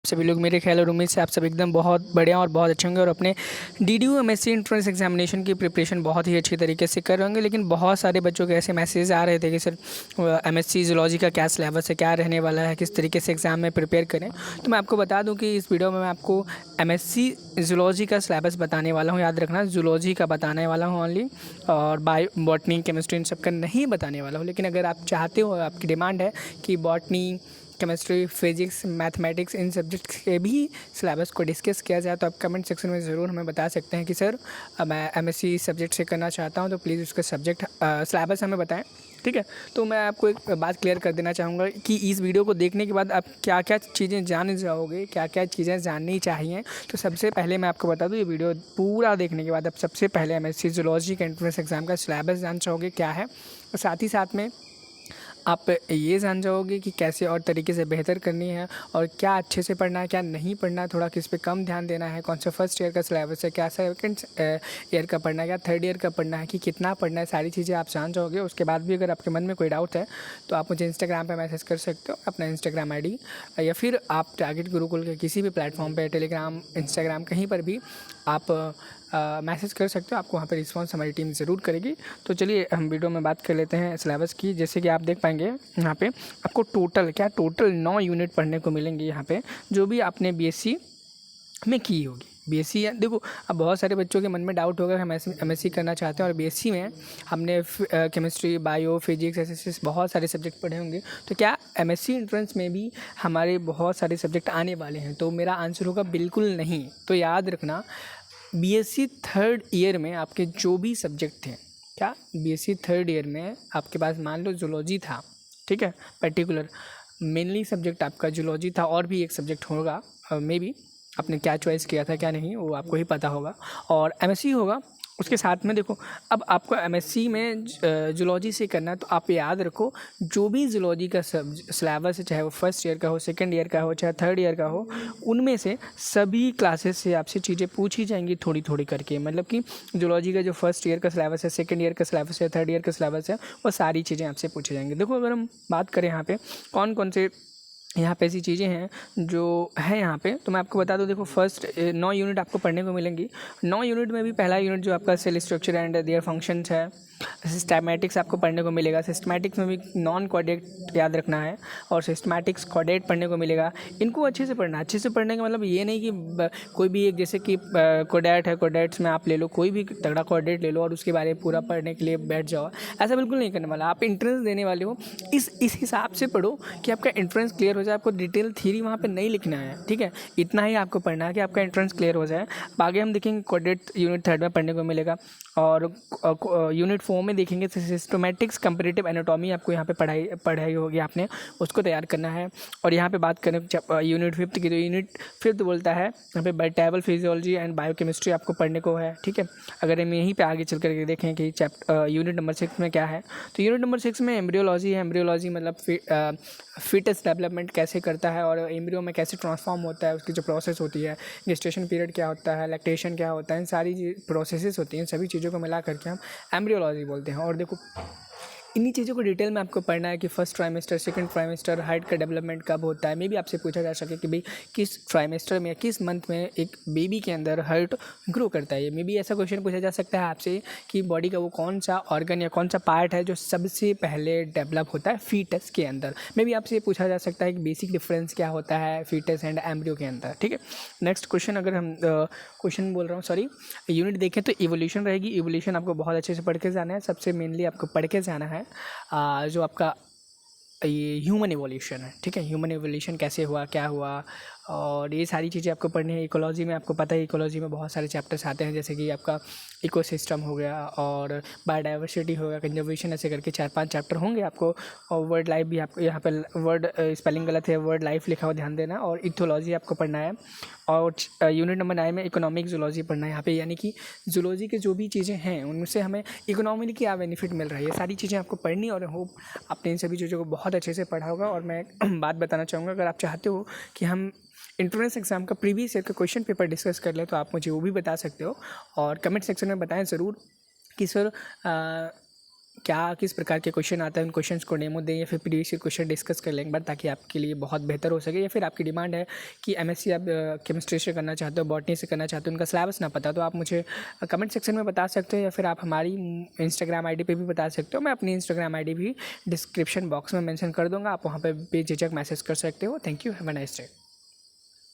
सभी लोग मेरे ख्याल और उम्मीद से आप सब एकदम बहुत बढ़िया और बहुत अच्छे होंगे और अपने डीडीयू एमएससी एंट्रेंस एग्जामिनेशन की प्रिपरेशन बहुत ही अच्छी तरीके से कर रहे होंगे। लेकिन बहुत सारे बच्चों के ऐसे मैसेज आ रहे थे कि सर एमएससी जूलॉजी का क्या सिलेबस है, क्या रहने वाला है, किस तरीके से एग्ज़ाम में प्रिपेयर करें। तो मैं आपको बता दूँ कि इस वीडियो में मैं आपको एमएससी जूलॉजी का सिलेबस बताने वाला हूँ। याद रखना, जूलॉजी का बताने वाला हूँ ओनली, और बायो बॉटनी केमिस्ट्री इन सब का नहीं बताने वाला हूँ। लेकिन अगर आप चाहते हो, आपकी डिमांड है कि बॉटनी केमिस्ट्री, फिजिक्स, मैथमेटिक्स इन सब्जेक्ट्स के भी सिलेबस को डिस्कस किया जाए, तो आप कमेंट सेक्शन में ज़रूर हमें बता सकते हैं कि सर मैं एमएससी सब्जेक्ट से करना चाहता हूं, तो प्लीज़ उसका सब्जेक्ट सिलेबस हमें बताएं। ठीक है, तो मैं आपको एक बात क्लियर कर देना चाहूँगा कि इस वीडियो को देखने के बाद आप क्या क्या चीज़ें जान जाओगे, क्या क्या चीज़ें जाननी चाहिए। तो सबसे पहले मैं आपको बता दूँ, ये वीडियो पूरा देखने के बाद आप सबसे पहले एमएससी जूलॉजी के एंट्रेंस एग्ज़ाम का सिलेबस जान जाओगे क्या है, और साथ ही साथ में आप ये जान जाओगे कि कैसे और तरीके से बेहतर करनी है, और क्या अच्छे से पढ़ना है, क्या नहीं पढ़ना है, थोड़ा किस पे कम ध्यान देना है, कौन सा फर्स्ट ईयर का सिलेबस है, क्या सेकंड ईयर का पढ़ना है, क्या थर्ड ईयर का पढ़ना है, कि कितना पढ़ना है, सारी चीज़ें आप जान जाओगे। उसके बाद भी अगर आपके मन में कोई डाउट है तो आप मुझे इंस्टाग्राम पर मैसेज कर सकते हो, अपना इंस्टाग्राम ID, या फिर आप टारगेट गुरुकुल के किसी भी प्लेटफॉर्म पर, टेलीग्राम, इंस्टाग्राम, कहीं पर भी आप मैसेज कर सकते हो। आपको वहाँ पे रिस्पांस हमारी टीम ज़रूर करेगी। तो चलिए हम वीडियो में बात कर लेते हैं सिलेबस की। जैसे कि आप देख पाएंगे यहाँ पे आपको टोटल 9 यूनिट पढ़ने को मिलेंगे यहाँ पे, जो भी आपने बीएससी में की होगी। बीएससी देखो, अब बहुत सारे बच्चों के मन में डाउट होगा कि हम एमएससी करना चाहते हैं और बीएससी में हमने केमिस्ट्री, बायो, फिजिक्स, ऐसे बहुत सारे सब्जेक्ट पढ़े होंगे, तो क्या एमएससी एंट्रेंस में भी हमारे बहुत सारे सब्जेक्ट आने वाले हैं? तो मेरा आंसर होगा बिल्कुल नहीं। तो याद रखना, बीएससी थर्ड ईयर में आपके जो भी सब्जेक्ट थे, क्या बीएससी थर्ड ईयर में आपके पास मान लो जूलॉजी था, ठीक है, पर्टिकुलर मेनली सब्जेक्ट आपका जूलॉजी था, और भी एक सब्जेक्ट होगा मे बी, आपने क्या चॉइस किया था क्या नहीं वो आपको ही पता होगा, और एमएससी होगा उसके साथ में। देखो, अब आपको एमएससी में जूलॉजी से करना है, तो आप याद रखो जो भी जूलॉजी का सिलेबस है, चाहे वो फर्स्ट ईयर का हो, सेकंड ईयर का हो, चाहे थर्ड ईयर का हो, उनमें से सभी क्लासेस से आपसे चीज़ें पूछी जाएंगी थोड़ी थोड़ी करके। मतलब कि जूलॉजी का जो फर्स्ट ईयर का सिलेबस है, सेकंड ईयर का सिलेबस है, थर्ड ईयर का सिलेबस है, वो सारी चीज़ें आपसे पूछी जाएंगी। देखो, अगर हम बात करें यहाँ पे कौन कौन से यहाँ पे ऐसी चीज़ें हैं जो है यहाँ पे, तो मैं आपको बता दूँ। देखो, फर्स्ट 9 यूनिट आपको पढ़ने को मिलेंगी। 9 यूनिट में भी पहला यूनिट जो आपका cell structure and their functions है, सिस्टमैटिक्स आपको पढ़ने को मिलेगा। सिस्टमैटिक्स में भी नॉन कोऑर्डिनेट याद रखना है, और सिस्टमैटिक्स कोऑर्डिनेट पढ़ने को मिलेगा। इनको अच्छे से पढ़ना, अच्छे से पढ़ने का मतलब ये नहीं कि कोई भी एक, जैसे कि कोऑर्डिनेट है, कोऑर्डिनेट्स में आप ले लो कोई भी तगड़ा कोऑर्डिनेट ले लो और उसके बारे में पूरा पढ़ने के लिए बैठ जाओ, ऐसा बिल्कुल नहीं करने वाला। आप एंट्रेंस देने वाले हो, इस हिसाब से पढ़ो कि आपका एंट्रेंस क्लियर हो जाए। आपको डिटेल थ्योरी वहाँ पे नहीं लिखना है, ठीक है, इतना ही आपको पढ़ना है कि आपका एंट्रेंस क्लियर हो जाए। आगे हम देखेंगे कोऑर्डिनेट यूनिट थर्ड में पढ़ने को मिलेगा, और यूनिट 4 में देखेंगे सिस्टमैटिक्स कंपैरेटिव एनाटॉमी आपको यहाँ पे पढ़ाई होगी, आपने उसको तैयार करना है। और यहाँ पे बात करें यूनिट 5 की, तो यूनिट 5 बोलता है यहाँ पे बायोटेबल फिजियोलॉजी एंड बायोकेमिस्ट्री आपको पढ़ने को है, ठीक है। अगर हम यहीं पे आगे चल करके देखें कि यूनिट नंबर 6 में क्या है, तो यूनिट नंबर 6 में एम्ब्रियोलॉजी है। एम्ब्रियोलॉजी मतलब फिटस डेवलपमेंट कैसे करता है, और एम्ब्रियो में कैसे ट्रांसफॉर्म होता है, उसकी जो प्रोसेस होती है, गेस्टेशन पीरियड क्या होता है, लैक्टेशन क्या होता है, इन सारी प्रोसेसेस होती हैं, सभी चीज़ों को मिला करके हम एम्ब्रियोलॉजी बोलते हैं। और देखो, इन्हीं चीज़ों को डिटेल में आपको पढ़ना है कि first trimester, second trimester, heart का डेवलपमेंट कब होता है। मे भी आपसे पूछा जा सके कि भाई किस ट्राइमेस्टर में, किस मंथ में एक बेबी के अंदर हार्ट ग्रो करता है। मे भी ऐसा क्वेश्चन पूछा जा सकता है आपसे कि बॉडी का वो कौन सा ऑर्गन या कौन सा पार्ट है जो सबसे पहले डेवलप होता है फीटस के अंदर। मे भी आपसे पूछा जा सकता है कि बेसिक डिफरेंस क्या होता है फीटस एंड एम्ब्रियो के अंदर, ठीक है। नेक्स्ट क्वेश्चन, अगर हम क्वेश्चन बोल रहा हूँ, सॉरी, यूनिट देखें तो इवोल्यूशन रहेगी। इवोल्यूशन आपको बहुत अच्छे से पढ़ के जाना है, सबसे मेनली आपको पढ़ के जाना है जो आपका ये ह्यूमन एवोल्यूशन है, ठीक है। ह्यूमन एवोल्यूशन कैसे हुआ, क्या हुआ, और ये सारी चीज़ें आपको पढ़नी है। इकोलॉजी में आपको पता है, इकोलॉजी में बहुत सारे चैप्टर्स आते हैं, जैसे कि आपका इकोसिस्टम हो गया, और बायोडाइवर्सिटी हो गया, कंजर्वेशन, ऐसे करके 4-5 चैप्टर होंगे आपको। और वर्ड लाइफ भी आपको, यहाँ पे वर्ड स्पेलिंग गलत है, वर्ड लाइफ लिखा हुआ ध्यान देना। और इथोलॉजी आपको पढ़ना है, और यूनिट नंबर 9 में इकोनॉमिक जूलॉजी पढ़ना है यहाँ पे, यानी कि जूलॉजी के जो भी चीज़ें हैं उनसे हमें इकोनॉमिकली क्या बेनिफिट मिल रहा है, ये सारी चीज़ें आपको पढ़नी। और होप आपने इन सभी चीज़ों को बहुत अच्छे से पढ़ा होगा। और मैं बात बताना चाहूँगा, अगर आप चाहते हो कि हम एंट्रेंस एग्जाम का प्रीवियस ईयर का क्वेश्चन पेपर डिस्कस कर ले, तो आप मुझे वो भी बता सकते हो, और कमेंट सेक्शन में बताएं ज़रूर कि सर क्या किस प्रकार के क्वेश्चन आते हैं, उन क्वेश्चंस को डेमो दें या फिर प्रीवियस क्वेश्चन डिस्कस कर लें एक बार, ताकि आपके लिए बहुत बेहतर हो सके। या फिर आपकी डिमांड है कि एमएससी आप केमिस्ट्री से करना चाहते हो, बॉटनी से करना चाहते हो, उनका सिलेबस ना पता, तो आप मुझे कमेंट सेक्शन में बता सकते हो, या फिर आप हमारी इंस्टाग्राम आईडी पे भी बता सकते हो। मैं अपनी इंस्टाग्राम आईडी भी डिस्क्रिप्शन बॉक्स में मेंशन कर दूंगा, आप वहाँ पे बेझिझक मैसेज कर सकते हो। Thank you, have a nice day.